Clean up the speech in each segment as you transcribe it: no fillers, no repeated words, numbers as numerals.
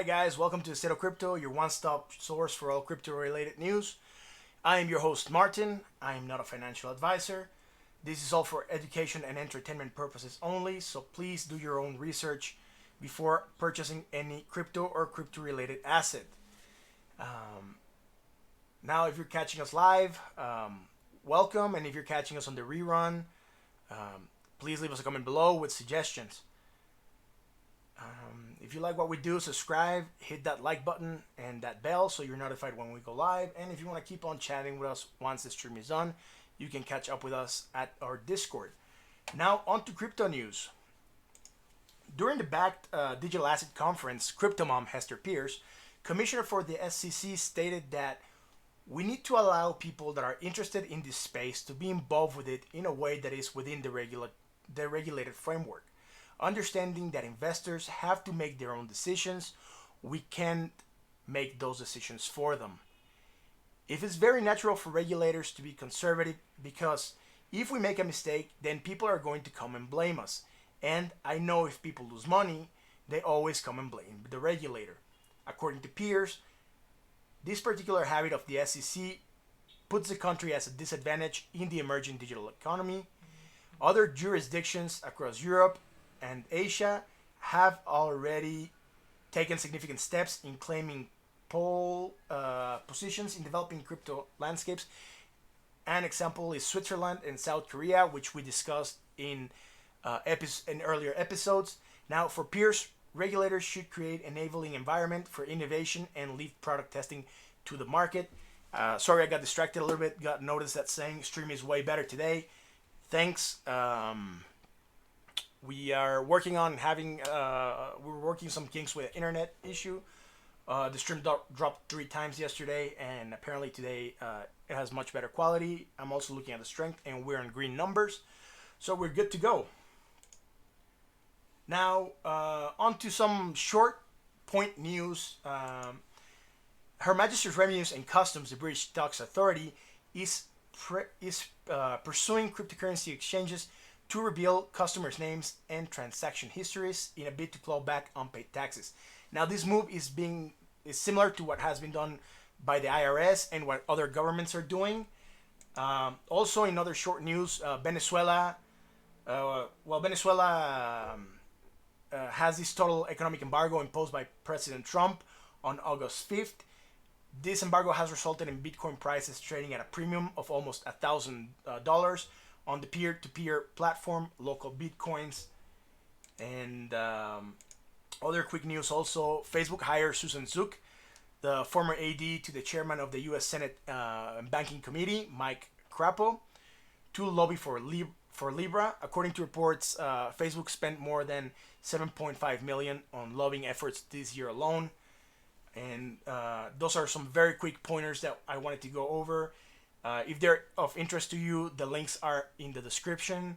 Hi guys, welcome to State of Crypto, your one-stop source for all crypto-related news. I am your host Martin. I am not a financial advisor. This is all for education and entertainment purposes only, so please do your own research before purchasing any crypto or crypto-related asset. Um, Now, if you're catching us live, welcome, and if you're catching us on the rerun, please leave us a comment below with suggestions. If you like what we do, subscribe, hit that like button and that bell so you're notified when we go live. And if you want to keep on chatting with us once the stream is done, you can catch up with us at our Discord. Now, on to crypto news. During the Backed Digital Asset Conference, CryptoMom Hester Pierce, commissioner for the SEC, stated that we need to allow people that are interested in this space to be involved with it in a way that is within the regulated framework. Understanding that investors have to make their own decisions, we can't make those decisions for them. If it's very natural for regulators to be conservative, because if we make a mistake, then people are going to come and blame us. And I know if people lose money, they always come and blame the regulator. According to Pierce, this particular habit of the SEC puts the country at a disadvantage in the emerging digital economy. Other jurisdictions across Europe and Asia have already taken significant steps in claiming pole positions in developing crypto landscapes. An example is Switzerland and South Korea, which we discussed in earlier episodes. Now, for Pierce, regulators should create enabling environment for innovation and lead product testing to the market. Sorry, I got distracted a little bit. Got noticed that saying stream is way better today. Thanks. We are working on having we're working some kinks with internet issue. The stream dropped 3 times yesterday, and apparently today it has much better quality. I'm also looking at the strength, and we're in green numbers, so we're good to go. Now, on to some short point news. Her Majesty's Revenues and Customs, the British Tax Authority, is pursuing cryptocurrency exchanges to reveal customers' names and transaction histories in a bid to claw back unpaid taxes. Now, this move is similar to what has been done by the IRS and what other governments are doing. Also, in other short news, Venezuela has this total economic embargo imposed by President Trump on August 5th. This embargo has resulted in Bitcoin prices trading at a premium of almost $1,000 on the peer-to-peer platform, Local Bitcoins. And other quick news also, Facebook hired Susan Zook, the former AD to the chairman of the U.S. Senate Banking Committee, Mike Crapo, to lobby for Libra. According to reports, Facebook spent more than $7.5 million on lobbying efforts this year alone. And those are some very quick pointers that I wanted to go over. If they're of interest to you, the links are in the description.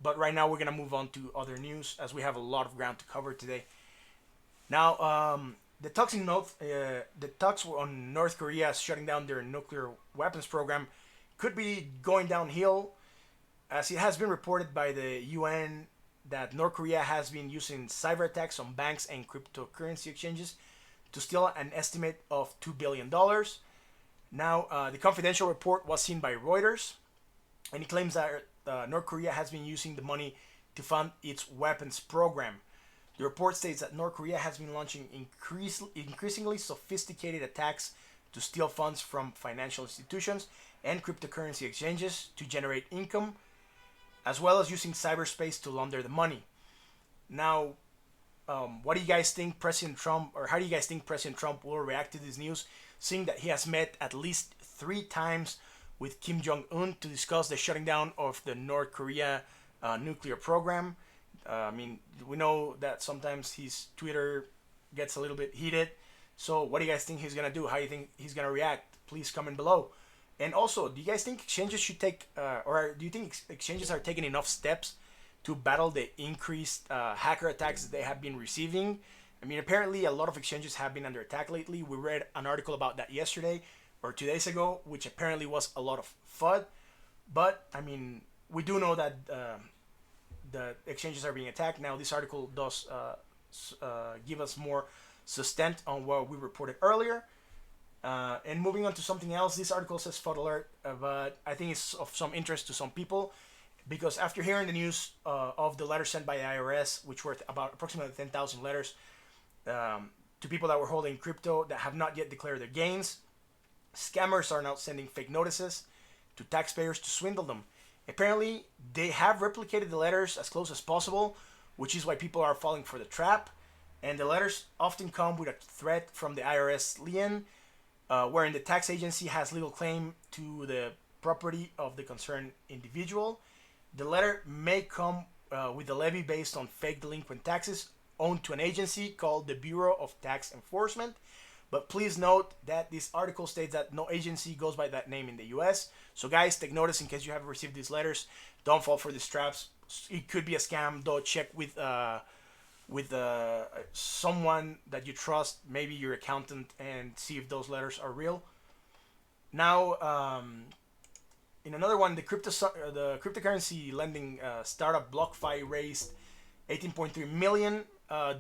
But right now we're going to move on to other news as we have a lot of ground to cover today. Now, the talks on North Korea shutting down their nuclear weapons program could be going downhill, as it has been reported by the UN that North Korea has been using cyber attacks on banks and cryptocurrency exchanges to steal an estimate of $2 billion. Now, the confidential report was seen by Reuters, and it claims that North Korea has been using the money to fund its weapons program. The report states that North Korea has been launching increasingly sophisticated attacks to steal funds from financial institutions and cryptocurrency exchanges to generate income, as well as using cyberspace to launder the money. Now, what do you guys think President Trump, or how do you guys think President Trump will react to this news, seeing that he has met at least 3 times with Kim Jong-un to discuss the shutting down of the North Korea nuclear program? We know that sometimes his Twitter gets a little bit heated. So what do you guys think he's going to do? How do you think he's going to react? Please comment below. And also, do you guys think exchanges should take, or do you think exchanges are taking enough steps to battle the increased hacker attacks that they have been receiving? Apparently a lot of exchanges have been under attack lately. We read an article about that yesterday or 2 days ago, which apparently was a lot of FUD. But, we do know that the exchanges are being attacked. Now, this article does give us more sustent on what we reported earlier. And moving on to something else, this article says fraud alert, but I think it's of some interest to some people because after hearing the news of the letter sent by the IRS, which were about approximately 10,000 letters to people that were holding crypto that have not yet declared their gains, scammers are now sending fake notices to taxpayers to swindle them. Apparently, they have replicated the letters as close as possible, which is why people are falling for the trap. And the letters often come with a threat from the IRS lien, wherein the tax agency has legal claim to the property of the concerned individual. The letter may come with a levy based on fake delinquent taxes owned to an agency called the Bureau of Tax Enforcement. But please note that this article states that no agency goes by that name in the US. So guys, take notice in case you haven't received these letters. Don't fall for these traps. It could be a scam, though. Check with someone that you trust, maybe your accountant, and see if those letters are real. Now, in another one, the cryptocurrency lending startup BlockFi raised 18.3 million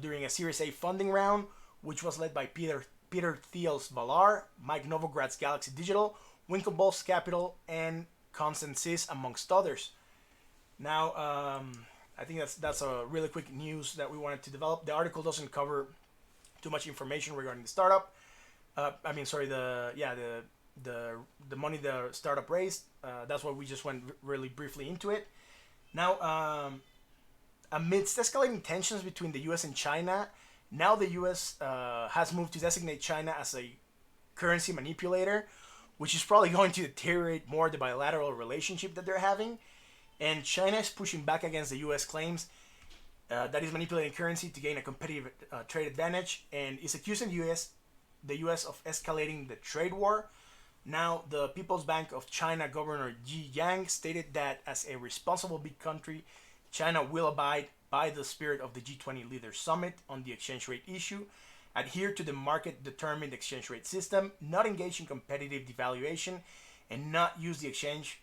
during a Series A funding round, which was led by Peter Thiel's Valar, Mike Novograd's Galaxy Digital, Winklevoss Capital, and Consensus, amongst others. Now, I think that's a really quick news that we wanted to develop. The article doesn't cover too much information regarding the startup. The money the startup raised. That's why we just went really briefly into it. Now, amidst escalating tensions between the U.S. and China, now the U.S. Has moved to designate China as a currency manipulator, which is probably going to deteriorate more the bilateral relationship that they're having. And China is pushing back against the U.S. claims that is manipulating currency to gain a competitive trade advantage, and is accusing the U.S. of escalating the trade war. Now, the People's Bank of China Governor Ji Yang stated that as a responsible big country, China will abide by the spirit of the G20 Leaders Summit on the exchange rate issue, adhere to the market-determined exchange rate system, not engage in competitive devaluation, and not use the exchange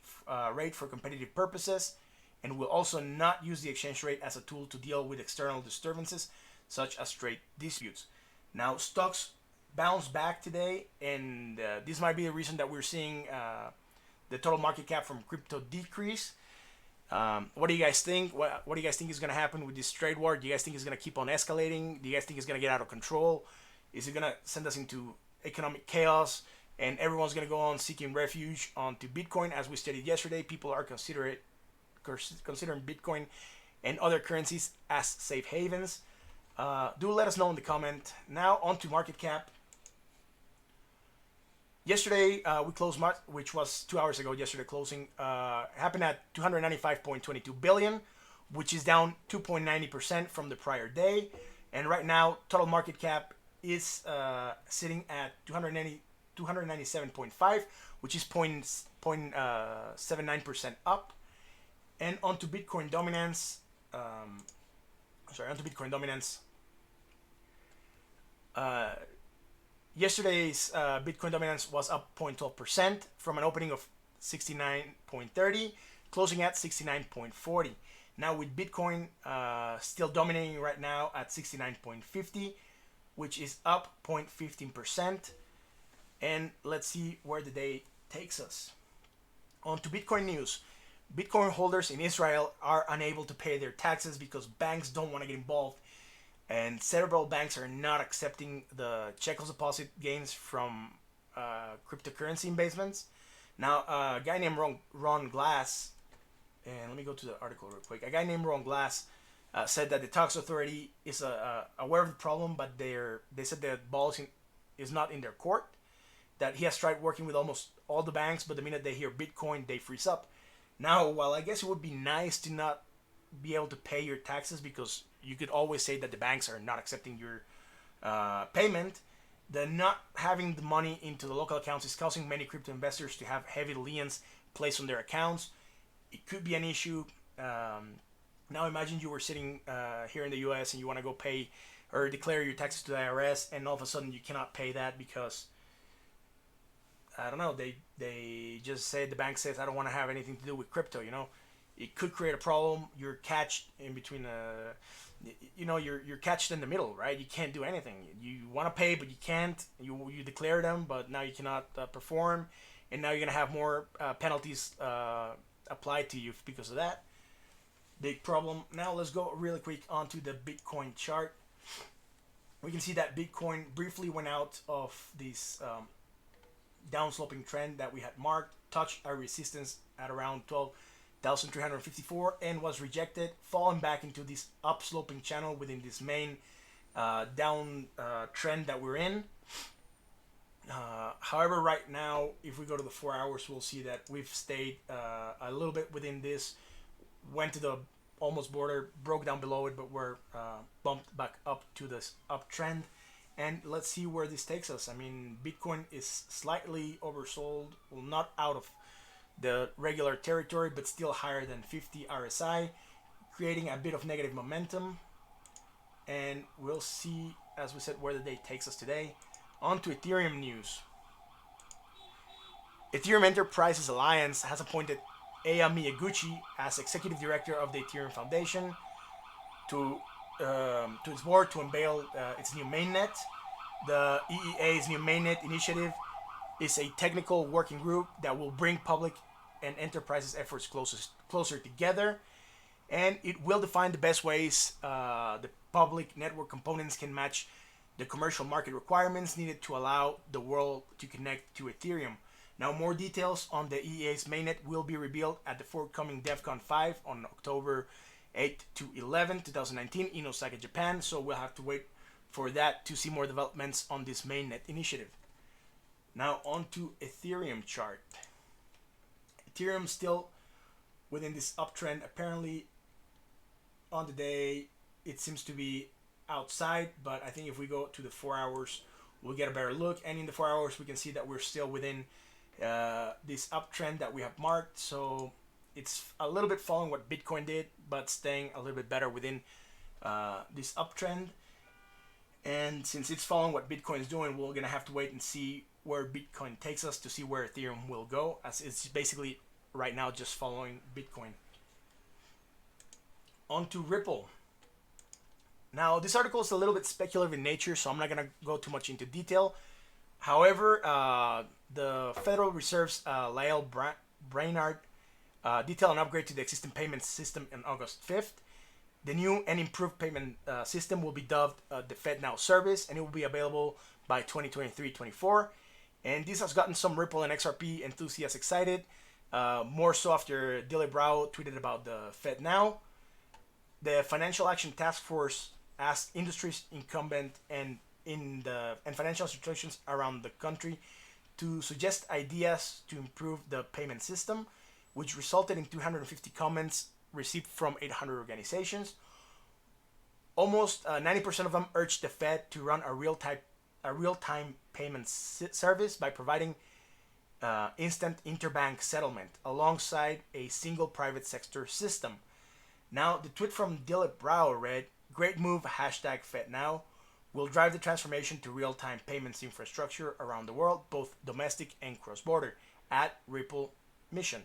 rate for competitive purposes, and will also not use the exchange rate as a tool to deal with external disturbances such as trade disputes. Now, stocks bounced back today, and this might be the reason that we're seeing the total market cap from crypto decrease. What do you guys think? What do you guys think is going to happen with this trade war? Do you guys think it's going to keep on escalating? Do you guys think it's going to get out of control? Is it going to send us into economic chaos and everyone's going to go on seeking refuge onto Bitcoin? As we stated yesterday, people are considering Bitcoin and other currencies as safe havens. Do let us know in the comment. Now on to market cap. Yesterday, we closed, which was 2 hours ago, yesterday closing, happened at 295.22 billion, which is down 2.90% from the prior day. And right now, total market cap is sitting at 297.5, which is 0.79% up. And onto Bitcoin dominance. Yesterday's Bitcoin dominance was up 0.12% from an opening of 69.30, closing at 69.40. Now with Bitcoin still dominating right now at 69.50, which is up 0.15%. And let's see where the day takes us. On to Bitcoin news. Bitcoin holders in Israel are unable to pay their taxes because banks don't want to get involved, and several banks are not accepting the check deposit gains from cryptocurrency investments. Now, a guy named Ron Glass, and let me go to the article real quick. A guy named Ron Glass said that the tax authority is aware of the problem, but they said the ball is not in their court. That he has tried working with almost all the banks, but the minute they hear Bitcoin, they freeze up. Now, while I guess it would be nice to not be able to pay your taxes, because you could always say that the banks are not accepting your payment, the not having the money into the local accounts is causing many crypto investors to have heavy liens placed on their accounts. It could be an issue. Now imagine you were sitting here in the US and you want to go pay or declare your taxes to the IRS, and all of a sudden you cannot pay that because, I don't know, they just say, the bank says, I don't want to have anything to do with crypto, you know. it could create a problem. You're catched in between you're catched in the middle, right? You can't do anything. You want to pay, but you can't. You declare them, but now you cannot perform, and now you're gonna have more penalties applied to you because of that. Big problem. Now let's go really quick onto the Bitcoin chart. We can see that Bitcoin briefly went out of this downsloping trend that we had marked, touched our resistance at around 12,354 and was rejected, falling back into this upsloping channel within this main down trend that we're in. However, right now, if we go to the 4 hours, we'll see that we've stayed a little bit within this, went to the almost border, broke down below it, but we're bumped back up to this uptrend. And let's see where this takes us. I mean, Bitcoin is slightly oversold, well, not out of the regular territory, but still higher than 50 RSI, creating a bit of negative momentum. And we'll see, as we said, where the day takes us today. On to Ethereum news. Ethereum Enterprises Alliance has appointed Aya Miyaguchi as executive director of the Ethereum Foundation to its board to unveil its new mainnet. The EEA's new mainnet initiative is a technical working group that will bring public and enterprises efforts closer together, and it will define the best ways the public network components can match the commercial market requirements needed to allow the world to connect to Ethereum. Now, more details on the EEA's mainnet will be revealed at the forthcoming DevCon 5 on October 8 to 11, 2019 in Osaka, Japan. So we'll have to wait for that to see more developments on this mainnet initiative. Now on to Ethereum chart. Ethereum still within this uptrend. Apparently on the day it seems to be outside, but I think if we go to the 4 hours, we'll get a better look. And in the 4 hours, we can see that we're still within this uptrend that we have marked. So it's a little bit following what Bitcoin did, but staying a little bit better within this uptrend. And since it's following what Bitcoin is doing, we're gonna have to wait and see where Bitcoin takes us to see where Ethereum will go, as it's basically right now just following Bitcoin. On to Ripple. Now, this article is a little bit speculative in nature, so I'm not going to go too much into detail. However, the Federal Reserve's Lael Brainard detailed an upgrade to the existing payment system on August 5th. The new and improved payment system will be dubbed the FedNow service, and it will be available by 2023-24. And this has gotten some Ripple and XRP enthusiasts excited, more so after Dilly Brow tweeted about the FedNow. The Financial Action Task Force asked industries incumbent and financial institutions around the country to suggest ideas to improve the payment system, which resulted in 250 comments received from 800 organizations. Almost 90% of them urged the Fed to run a real-time payment service by providing instant interbank settlement alongside a single private sector system. Now, the tweet from Dilip Rao read, "Great move, hashtag FedNow, will drive the transformation to real-time payments infrastructure around the world, both domestic and cross-border, at Ripple Mission."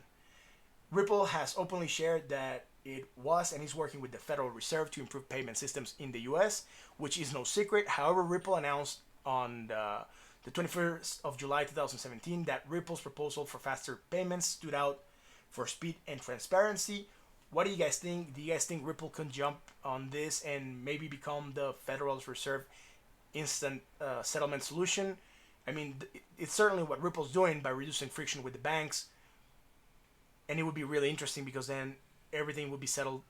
Ripple has openly shared that it was and is working with the Federal Reserve to improve payment systems in the US, which is no secret. However, Ripple announced on the 21st of July 2017 that Ripple's proposal for faster payments stood out for speed and transparency. What do you guys think? Do you guys think Ripple can jump on this and maybe become the Federal Reserve instant settlement solution? I mean, it's certainly what Ripple's doing by reducing friction with the banks. And it would be really interesting because then everything would be settled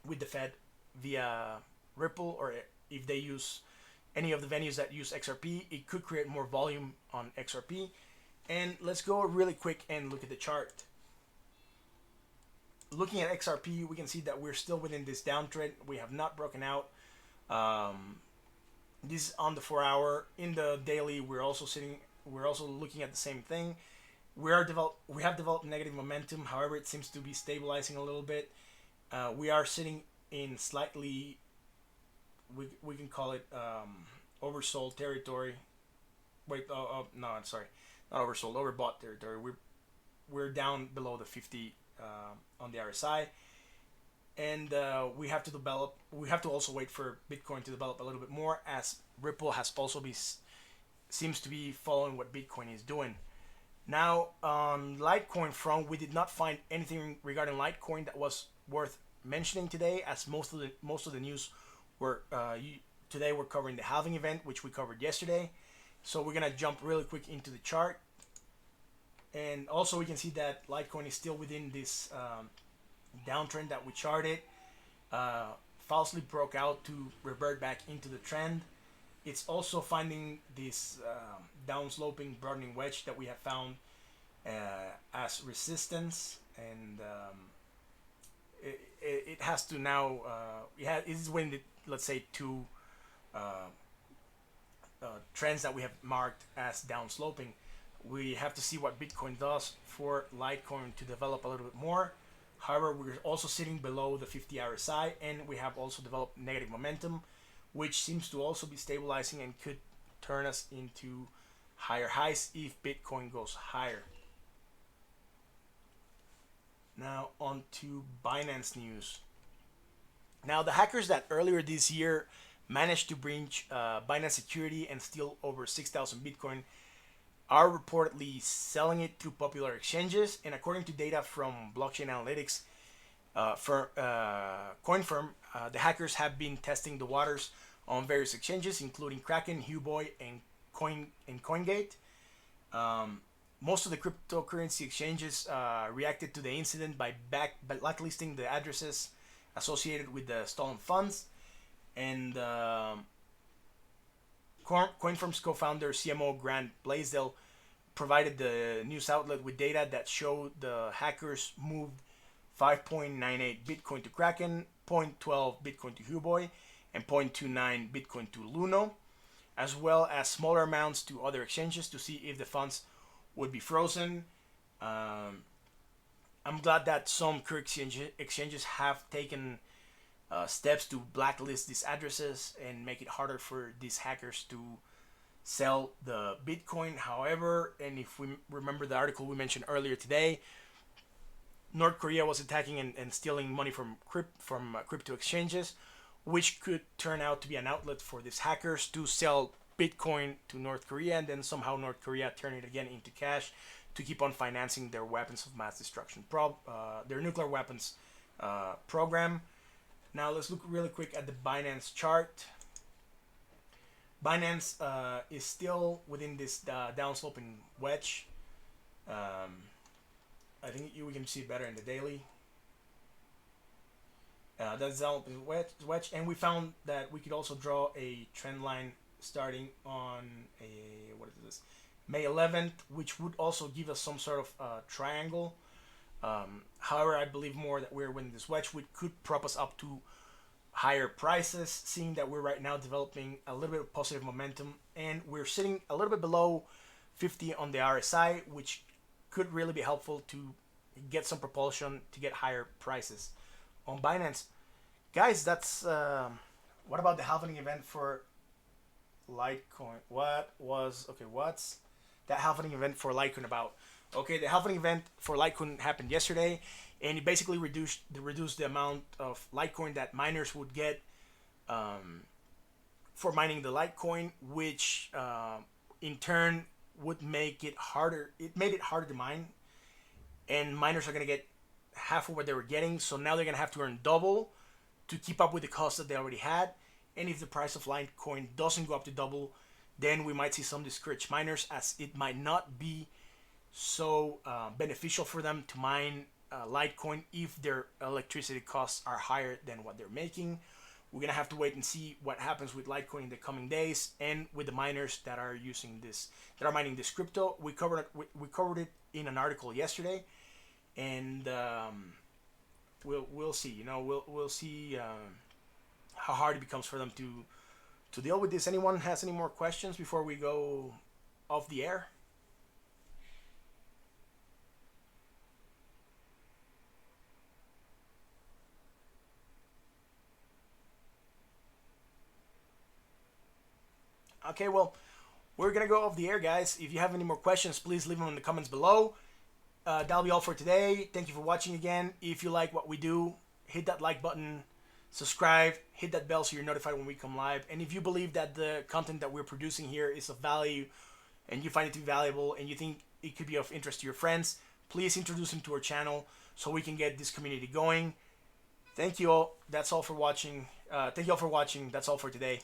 with the Fed via Ripple, or if they use any of the venues that use XRP, it could create more volume on XRP. And let's go really quick and look at the chart. Looking at XRP, we can see that we're still within this downtrend. We have not broken out. This is on the 4 hour. In the daily, we're also looking at the same thing. We have developed negative momentum. However, it seems to be stabilizing a little bit. We are sitting in slightly, we can call it oversold territory. Wait, no, I'm sorry, not oversold, overbought territory. We're down below the 50 on the RSI, and we have to develop. We have to also wait for Bitcoin to develop a little bit more, as Ripple has also seems to be following what Bitcoin is doing. Now, on Litecoin front, we did not find anything regarding Litecoin that was worth mentioning today, as most of the news were today. We're covering the halving event, which we covered yesterday. So we're gonna jump really quick into the chart, and also we can see that Litecoin is still within this downtrend that we charted. Falsely broke out to revert back into the trend. It's also finding this downsloping broadening wedge that we have found as resistance, and it has to now. It is when the, let's say, two trends that we have marked as downsloping. We have to see what Bitcoin does for Litecoin to develop a little bit more. However, we're also sitting below the 50 RSI, and we have also developed negative momentum, which seems to also be stabilizing and could turn us into higher highs if Bitcoin goes higher. Now on to Binance news. Now, the hackers that earlier this year managed to breach Binance security and steal over 6,000 Bitcoin are reportedly selling it through popular exchanges. And according to data from blockchain analytics CoinFirm, the hackers have been testing the waters on various exchanges, including Kraken, Huboy, and CoinGate. Most of the cryptocurrency exchanges reacted to the incident by blacklisting the addresses associated with the stolen funds. And CoinFirm's co-founder, CMO Grant Blaisdell, provided the news outlet with data that showed the hackers moved 5.98 Bitcoin to Kraken, 0.12 Bitcoin to Huboy, and 0.29 Bitcoin to Luno, as well as smaller amounts to other exchanges to see if the funds would be frozen. I'm glad that some exchanges have taken steps to blacklist these addresses and make it harder for these hackers to sell the Bitcoin. However, and if we remember the article we mentioned earlier today, North Korea was attacking and stealing money from crypto exchanges, which could turn out to be an outlet for these hackers to sell Bitcoin to North Korea, and then somehow North Korea turn it again into cash to keep on financing their weapons of mass destruction, their nuclear weapons program. Now let's look really quick at the Binance chart. Binance is still within this downsloping wedge. I think we can see it better in the daily. That's downsloping wedge, and we found that we could also draw a trend line starting on May 11th, which would also give us some sort of triangle. However, I believe more that we're within this wedge, which could prop us up to higher prices, seeing that we're right now developing a little bit of positive momentum, and we're sitting a little bit below 50 on the RSI, which could really be helpful to get some propulsion to get higher prices on Binance. Guys, that's what about the halving event for Litecoin? What's that halving event for Litecoin about? Okay, the halving event for Litecoin happened yesterday, and it basically reduced the amount of Litecoin that miners would get for mining the Litecoin, which in turn would make it harder. It made it harder to mine, and miners are gonna get half of what they were getting. So now they're gonna have to earn double to keep up with the cost that they already had. And if the price of Litecoin doesn't go up to double, then we might see some discouraged miners, as it might not be so beneficial for them to mine Litecoin if their electricity costs are higher than what they're making. We're gonna have to wait and see what happens with Litecoin in the coming days, and with the miners that are mining this crypto. We covered it in an article yesterday, and we'll see. You know, we'll see how hard it becomes for them to deal with this. Anyone has any more questions before we go off the air? Okay, well, we're gonna go off the air, guys. If you have any more questions, please leave them in the comments below. that'll be all for today. Thank you for watching again. If you like what we do, hit that like button, subscribe, hit that bell so you're notified when we come live. And if you believe that the content that we're producing here is of value and you find it to be valuable and you think it could be of interest to your friends, please introduce them to our channel so we can get this community going. Thank you all. That's all for watching. Thank you all for watching. That's all for today.